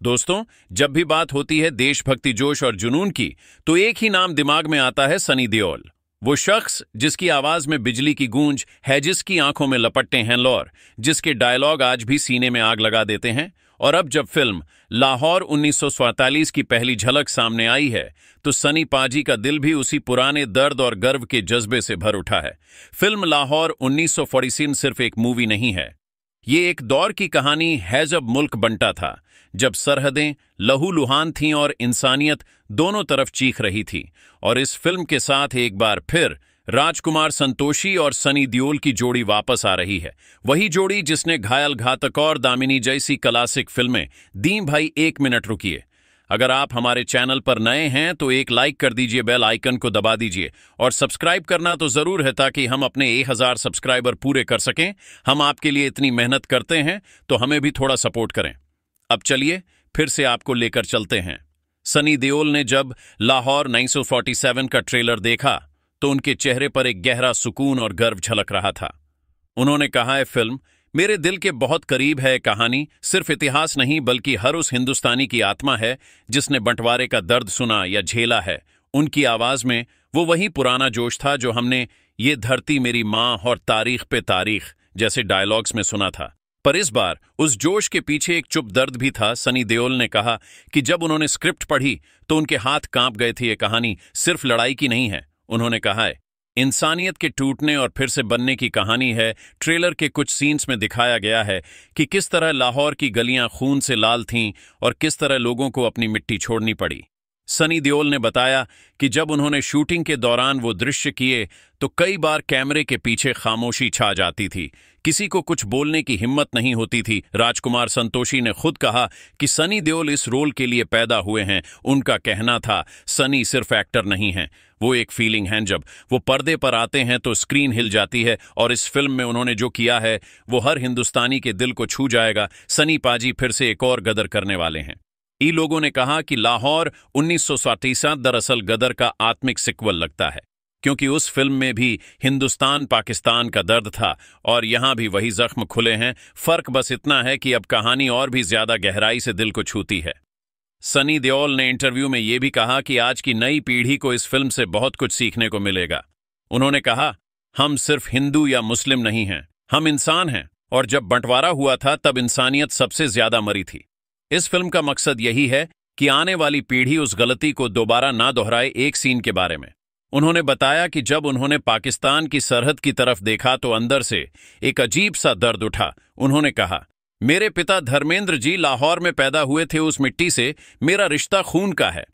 दोस्तों, जब भी बात होती है देशभक्ति, जोश और जुनून की, तो एक ही नाम दिमाग में आता है, सनी देओल। वो शख्स जिसकी आवाज में बिजली की गूंज है, जिसकी आंखों में लपटते हैं लौर, जिसके डायलॉग आज भी सीने में आग लगा देते हैं। और अब जब फिल्म लाहौर 1947 की पहली झलक सामने आई है, तो सनी पाजी का दिल भी उसी पुराने दर्द और गर्व के जज्बे से भर उठा है। फिल्म लाहौर 1947 सिर्फ एक मूवी नहीं है, ये एक दौर की कहानी है जब मुल्क बंटा था, जब सरहदें लहूलुहान थीं और इंसानियत दोनों तरफ चीख रही थी। और इस फिल्म के साथ एक बार फिर राजकुमार संतोषी और सनी देओल की जोड़ी वापस आ रही है। वही जोड़ी जिसने घायल, घातक और दामिनी जैसी क्लासिक फिल्में दी। भाई, एक मिनट रुकिए। अगर आप हमारे चैनल पर नए हैं तो एक लाइक कर दीजिए, बेल आइकन को दबा दीजिए और सब्सक्राइब करना तो जरूर है, ताकि हम अपने 1000 सब्सक्राइबर पूरे कर सकें। हम आपके लिए इतनी मेहनत करते हैं, तो हमें भी थोड़ा सपोर्ट करें। अब चलिए फिर से आपको लेकर चलते हैं। सनी देओल ने जब लाहौर 1947 का ट्रेलर देखा, तो उनके चेहरे पर एक गहरा सुकून और गर्व झलक रहा था। उन्होंने कहा, है फिल्म मेरे दिल के बहुत करीब है। कहानी सिर्फ इतिहास नहीं, बल्कि हर उस हिंदुस्तानी की आत्मा है जिसने बंटवारे का दर्द सुना या झेला है। उनकी आवाज में वो वही पुराना जोश था जो हमने ये धरती मेरी माँ और तारीख पे तारीख जैसे डायलॉग्स में सुना था। पर इस बार उस जोश के पीछे एक चुप दर्द भी था। सनी देओल ने कहा कि जब उन्होंने स्क्रिप्ट पढ़ी तो उनके हाथ कांप गए थे। ये कहानी सिर्फ लड़ाई की नहीं है, उन्होंने कहा है, इंसानियत के टूटने और फिर से बनने की कहानी है। ट्रेलर के कुछ सीन्स में दिखाया गया है कि किस तरह लाहौर की गलियां खून से लाल थीं और किस तरह लोगों को अपनी मिट्टी छोड़नी पड़ी। सनी देओल ने बताया कि जब उन्होंने शूटिंग के दौरान वो दृश्य किए, तो कई बार कैमरे के पीछे खामोशी छा जाती थी, किसी को कुछ बोलने की हिम्मत नहीं होती थी। राजकुमार संतोषी ने खुद कहा कि सनी देओल इस रोल के लिए पैदा हुए हैं। उनका कहना था, सनी सिर्फ एक्टर नहीं हैं, वो एक फीलिंग हैं। जब वो पर्दे पर आते हैं तो स्क्रीन हिल जाती है, और इस फिल्म में उन्होंने जो किया है वो हर हिंदुस्तानी के दिल को छू जाएगा। सनी पाजी फिर से एक और गदर करने वाले हैं। ई लोगों ने कहा कि लाहौर 1947 दरअसल गदर का आत्मिक सिक्वल लगता है, क्योंकि उस फिल्म में भी हिंदुस्तान पाकिस्तान का दर्द था और यहां भी वही जख्म खुले हैं। फर्क बस इतना है कि अब कहानी और भी ज्यादा गहराई से दिल को छूती है। सनी देओल ने इंटरव्यू में यह भी कहा कि आज की नई पीढ़ी को इस फिल्म से बहुत कुछ सीखने को मिलेगा। उन्होंने कहा, हम सिर्फ हिंदू या मुस्लिम नहीं हैं, हम इंसान हैं, और जब बंटवारा हुआ था तब इंसानियत सबसे ज्यादा मरी थी। इस फिल्म का मकसद यही है कि आने वाली पीढ़ी उस गलती को दोबारा ना दोहराए। एक सीन के बारे में उन्होंने बताया कि जब उन्होंने पाकिस्तान की सरहद की तरफ देखा तो अंदर से एक अजीब सा दर्द उठा। उन्होंने कहा, मेरे पिता धर्मेंद्र जी लाहौर में पैदा हुए थे, उस मिट्टी से मेरा रिश्ता खून का है।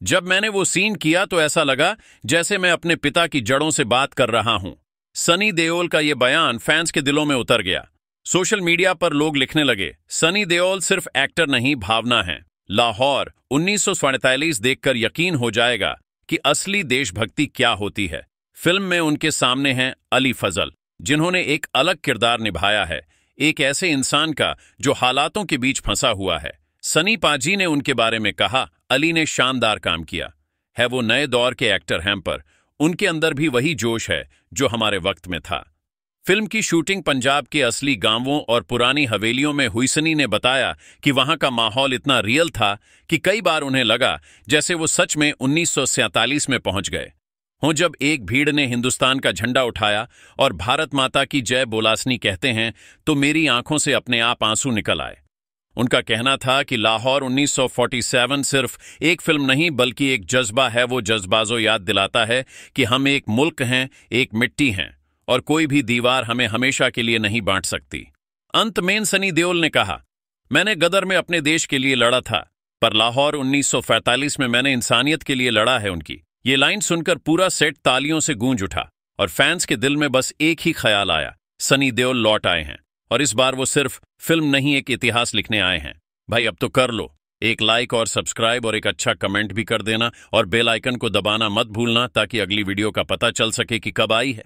जब मैंने वो सीन किया तो ऐसा लगा जैसे मैं अपने पिता की जड़ों से बात कर रहा हूं। सनी देओल का यह बयान फैंस के दिलों में उतर गया। सोशल मीडिया पर लोग लिखने लगे, सनी देओल सिर्फ एक्टर नहीं, भावना है। लाहौर 1947 देखकर यकीन हो जाएगा कि असली देशभक्ति क्या होती है। फिल्म में उनके सामने हैं अली फजल, जिन्होंने एक अलग किरदार निभाया है, एक ऐसे इंसान का जो हालातों के बीच फंसा हुआ है। सनी पाजी ने उनके बारे में कहा, अली ने शानदार काम किया है, वो नए दौर के एक्टर हैं, पर उनके अंदर भी वही जोश है जो हमारे वक्त में था। फिल्म की शूटिंग पंजाब के असली गांवों और पुरानी हवेलियों में हुई। सनी ने बताया कि वहां का माहौल इतना रियल था कि कई बार उन्हें लगा जैसे वो सच में 1947 में पहुंच गए हों। जब एक भीड़ ने हिंदुस्तान का झंडा उठाया और भारत माता की जय बोलासनी कहते हैं, तो मेरी आंखों से अपने आप आंसू निकल आए। उनका कहना था कि लाहौर 1947 सिर्फ एक फिल्म नहीं, बल्कि एक जज्बा है। वो जज्बाजो याद दिलाता है कि हम एक मुल्क हैं, एक मिट्टी हैं, और कोई भी दीवार हमें हमेशा के लिए नहीं बांट सकती। अंत में सनी देओल ने कहा, मैंने गदर में अपने देश के लिए लड़ा था, पर लाहौर 1947 में मैंने इंसानियत के लिए लड़ा है। उनकी ये लाइन सुनकर पूरा सेट तालियों से गूंज उठा और फैंस के दिल में बस एक ही ख्याल आया, सनी देओल लौट आए हैं, और इस बार वो सिर्फ फिल्म नहीं, एक इतिहास लिखने आए हैं। भाई, अब तो कर लो, एक लाइक और सब्सक्राइब और एक अच्छा कमेंट भी कर देना, और बेल आइकन को दबाना मत भूलना, ताकि अगली वीडियो का पता चल सके कि कब आई है।